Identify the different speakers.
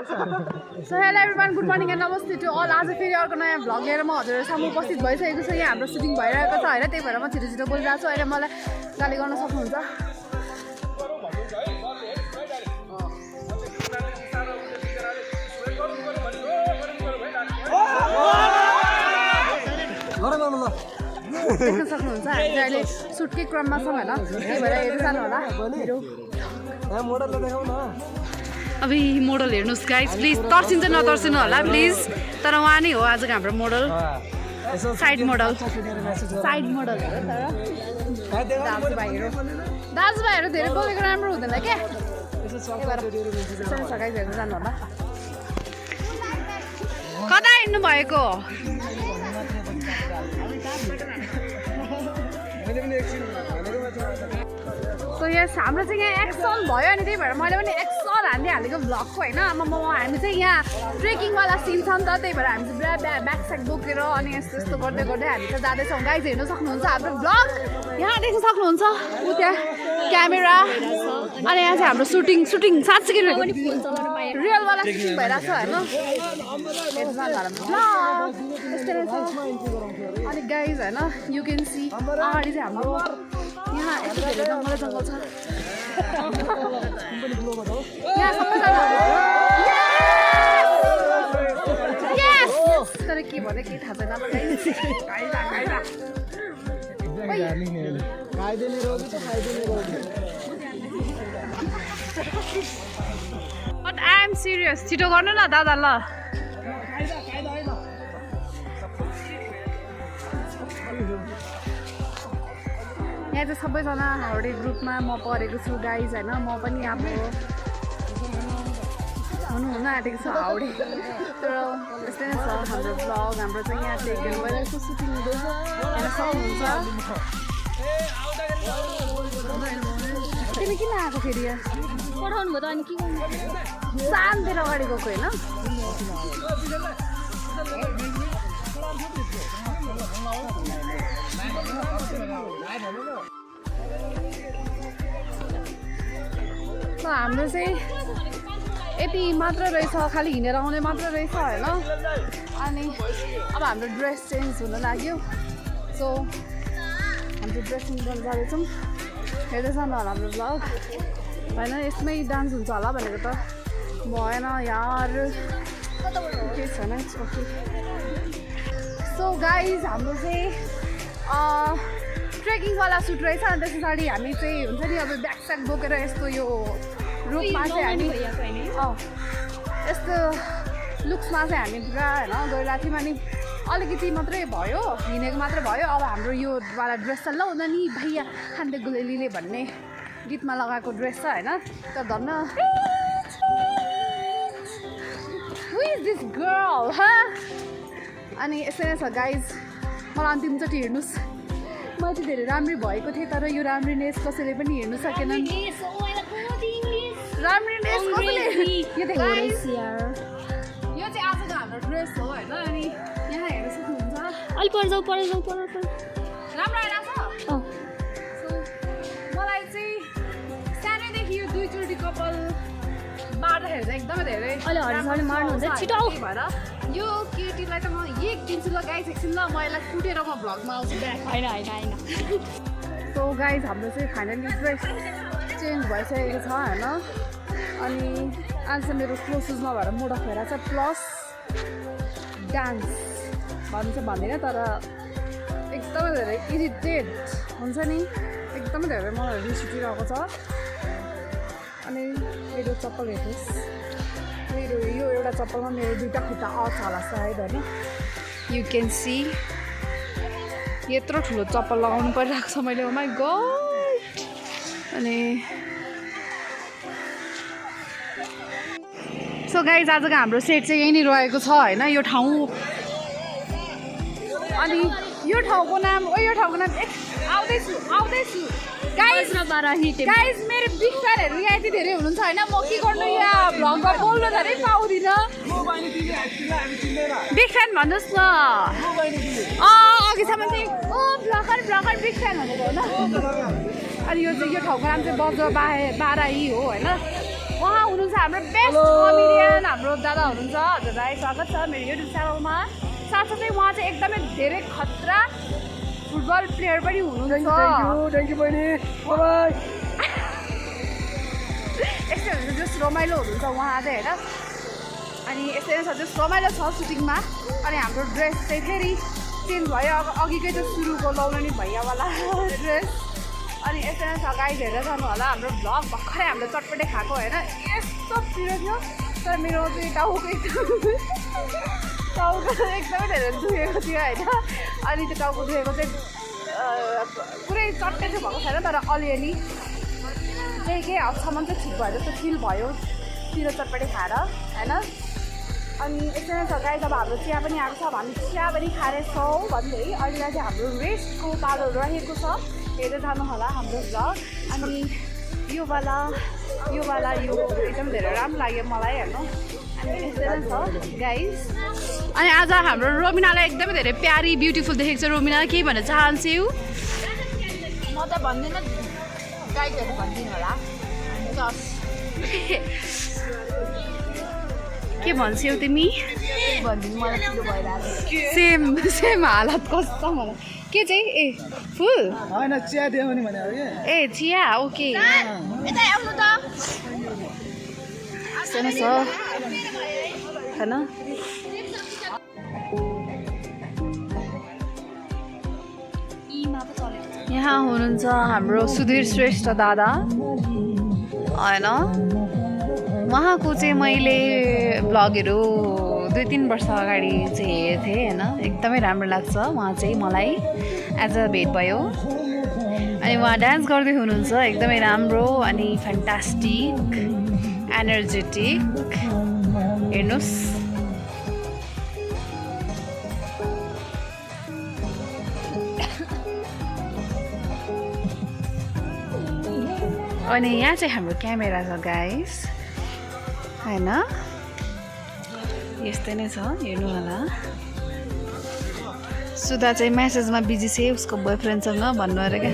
Speaker 1: So hello everyone, good morning and namaste to all. आज फेरि अर्को नयाँ भ्लग लिएर म हजुरहरु सामु उपस्थित भइसकेको छु। यहाँ हाम्रो सुटिङ भइरहेको छ हैन, त्यही भएर म छिटो छिटो बोलिरहेको छु। अहिले मलाई गाली गर्न सक्नुहुन्छ। देख्न सक्नुहुन्छ हामी चाहिँ अहिले सुटकै क्रममा छौँ हैन, त्यही भएर हेर्दै जानु होला भिडियो।
Speaker 2: यहाँ मोडलले देखाउ न।
Speaker 1: अबे मोडल हेर्नुस् गाइस, प्लिज तर्सिन्छ नतर्सिनु होला प्लिज। तर उहाँ नै हो आजको हाम्रो मोडल, साइड मोडल हो तर दाजुभाइहरू धेरै बोलेको राम्रो हुँदैन के। हेर्नु जानु होला। कता हिँड्नु भएको? So yes, हाम्रो चाहिँ यहाँ एक्सन भयो अनि त्यही भएर मैले पनि एक्सन हालेको भ्लगको होइन। हामी चाहिँ यहाँ ट्रेकिङवाला सिन छ नि त, त्यही भएर हामी चाहिँ ब्याकस्याक बोकेर अनि यस्तो यस्तो गर्दै गर्दै हामी चाहिँ जाँदैछौँ। गाइज हेर्नु सक्नुहुन्छ हाम्रो भ्लग, यहाँ देख्न सक्नुहुन्छ ऊ त्यहाँ क्यामेरा। अनि यहाँ चाहिँ हाम्रो सुटिङ साँच्चै रियलवाला सुटिङ भइरहेको छ होइन। अनि गाइज होइन यु क्यान सी अगाडि चाहिँ हाम्रो यहाँ यस्तो धेरै जङ्गल छ। यहाँ सबैजना तर के भने केही थाहा छैन। बट आई एम सिरियस, छिटो गर्नु न दादा ल। यहाँ चाहिँ सबैजना हाउडे ग्रुपमा म परेको छु गाइज होइन। म पनि अब हुन आँटेको छ हाउडे, तर यस्तै नै छ हाम्रो भ्लग। हाम्रो चाहिँ यहाँ टेकन भइरहेको सुटिङ हुँदैछ हेर्न सक्नुहुन्छ। तिमी किन आएको फेरि यहाँ पठाउनु भयो त? अनि के गर्नु सानतिर अगाडि गएको होइन। हाम्रो चाहिँ यति मात्र रहेछ, खालि हिँडेर आउने मात्र रहेछ होइन। अनि अब हाम्रो ड्रेस चेन्ज हुन लाग्यो, सो हाम्रो ड्रेसिङ गर्न जाँदैछौँ। हेर्दैछ न हाम्रो भ्लग होइन। यसमै डान्स हुन्छ होला भनेको त भएन यार, केही छैन। सो गाइज हाम्रो चाहिँ ट्रेकिङवाला सुट रहेछ। अनि त्यस पछाडि हामी चाहिँ हुन्छ नि अब ब्याकस्याक बोकेर यस्तो यो रुखमा चाहिँ हामी यस्तो लुक्समा चाहिँ हामी पुरा होइन गइरहेको थियौँ। अनि अलिकति मात्रै भयो, हिँडेको मात्रै भयो। अब हाम्रो यो वाला ड्रेस त ल हुँदा नि भैया खान्दे गुलेलीले भन्ने गीतमा लगाएको ड्रेस छ होइन। त धन्न हु इज दिस गर्ल ह। अनि यसै नै छ गाइज। मलाई अन्तिमचोटि हेर्नुहोस्, म चाहिँ धेरै राम्री भएको थिएँ तर यो राम्रीनेस कसैले पनि हेर्नु सकेनन्। राम्रीनेस कसैले यो चाहिँ आजको हाम्रो ड्रेस हो होइन। अनि यहाँ हेर्न सक्नुहुन्छ
Speaker 3: अलिक पर जाऊ
Speaker 1: राम्रो आइरहेको छ। सो मलाई चाहिँ सानैदेखि यो दुईचोटि कपाल बार्दाखेरि चाहिँ एकदमै धेरै
Speaker 3: अहिले मार्नुहुन्छ छिटो
Speaker 1: भएर यो केटीलाई त म एक दिन्छु ल गाइस। एकछिन ल म यसलाई कुटेर म भ्लगमा आउँछु ब्याक।
Speaker 3: होइन।
Speaker 1: सो गाइस हाम्रो चाहिँ फाइनली ड्रेस चेन्ज भइसकेको छ होइन। अनि आज चाहिँ मेरो क्लोसेस नभएर मुड अफ भएर चाहिँ प्लस डान्स भन्नु चाहिँ भन्दिनँ, तर एकदमै धेरै इरिटेट हुन्छ नि, एकदमै धेरै मलाई रिस उठिरहेको छ। अनि मेरो चप्पल हेर्नुहोस्, मेरो यो एउटा चप्पलमा मेरो दुईवटा खुट्टा आउँछ होला सायद होइन। यु क्यान सी यत्रो ठुलो चप्पल लगाउनु परिरहेको छ मैले। ओ माई गड। अनि सो गाइज आजको हाम्रो सेट चाहिँ यहीँ नै रहेको छ होइन, यो ठाउँ। अनि यो ठाउँको नाम आउँदैछु गाइज मेरो बिग फ्यानहरू यहाँ यति धेरै हुनुहुन्छ होइन। म के गर्नु यहाँ भ्लगमा बोल्नु धेरै पाउँदिनँ। बिग फ्यान भन्नुहोस् न। अघिसम्म चाहिँ ब्लगर बिग फ्यान भनेको हो न। अनि यो ठाउँको नाम चाहिँ बज बाराई हो होइन। उहाँ हुनुहुन्छ हाम्रो बेस्ट कमेडियन, हाम्रो हुनुहुन्छ हजुरलाई स्वागत छ मेरो युट्युब च्यानलमा। साथसाथै उहाँ चाहिँ एकदमै धेरै खतरा फुटबल प्लेयर पनि हुनुहुन्छ।
Speaker 2: थ्याङ्क यू बहिनी, बाइ।
Speaker 1: यस्तै हुन्छ जस रमाइलो हुनुहुन्छ उहाँ चाहिँ होइन। अनि यस्तै नै छ जस रमाइलो छ सुटिङमा। अनि हाम्रो ड्रेस चाहिँ फेरि चेन्ज भयो। अघिकै चाहिँ सुरुको लाउनु नि भैयावाला ड्रेस। अनि यस्तै नै छ गाइज, हेरेर जानु होला हाम्रो भ्लग। भर्खरै हाम्रो चटपटे खाएको होइन, यस्तो पिरो थियो। तर मेरो चाहिँ टाउको एकदमै धेरै दुखेको थियो होइन। अनि त्यो टाउको दुखेको चाहिँ पुरै चट्टे चाहिँ भएको छैन, तर अलिअलि केही हदसम्म चाहिँ ठिक भयो जस्तो फिल भयो पिरो चटपटे खाएर होइन। अनि यस्तै नै छ गाइज, अब हाम्रो चिया पनि आएको छ। अब हामी चिया पनि खानेछौँ भन्दै अहिलेलाई चाहिँ हाम्रो रेस्टको पालो रहेको छ। हेरेर जानु होला हाम्रो भ्लग। अनि योवाला यो एकदम धेरै राम्रो लाग्यो मलाई हेर्नु। अनि यस्तै नै छ गाइज। अनि आज हाम्रो रोमिनालाई एकदमै धेरै प्यारी ब्युटिफुल देखेको छ। रोमिना केही भन्न चाहन्छु?
Speaker 3: म त भन्दिनँ, गाइडहरू भनिदिनु होला।
Speaker 1: के भन्छौ तिमी?
Speaker 3: भनिदिनु, मलाई पिरो भइरहेको
Speaker 1: सेम हालत कस्तो मलाई। के चाहिँ ए फुल
Speaker 2: होइन चिया दियो भने भनेको के
Speaker 1: ए चिया ओके।
Speaker 3: यता आउनु त।
Speaker 1: यस्तै नै छ होइन। यहाँ हुनुहुन्छ हाम्रो सुधीर श्रेष्ठ दादा होइन। उहाँको चाहिँ मैले भ्लगहरू 2-3 वर्ष अगाडि चाहिँ हेरेको थिएँ होइन। एकदमै राम्रो लाग्छ उहाँ चाहिँ मलाई। एज अ भेट भयो। अनि उहाँ डान्स गर्दै हुनुहुन्छ एकदमै राम्रो अनि फ्यान्टास्टिक एनर्जेटिक। हेर्नुहोस् अनि यहाँ चाहिँ हाम्रो क्यामेरा छ गाइस होइन। यस्तै नै छ हेर्नु होला। सुधा चाहिँ म्यासेजमा बिजी छ उसको बोयफ्रेन्डसँग भन्नु अरे क्या।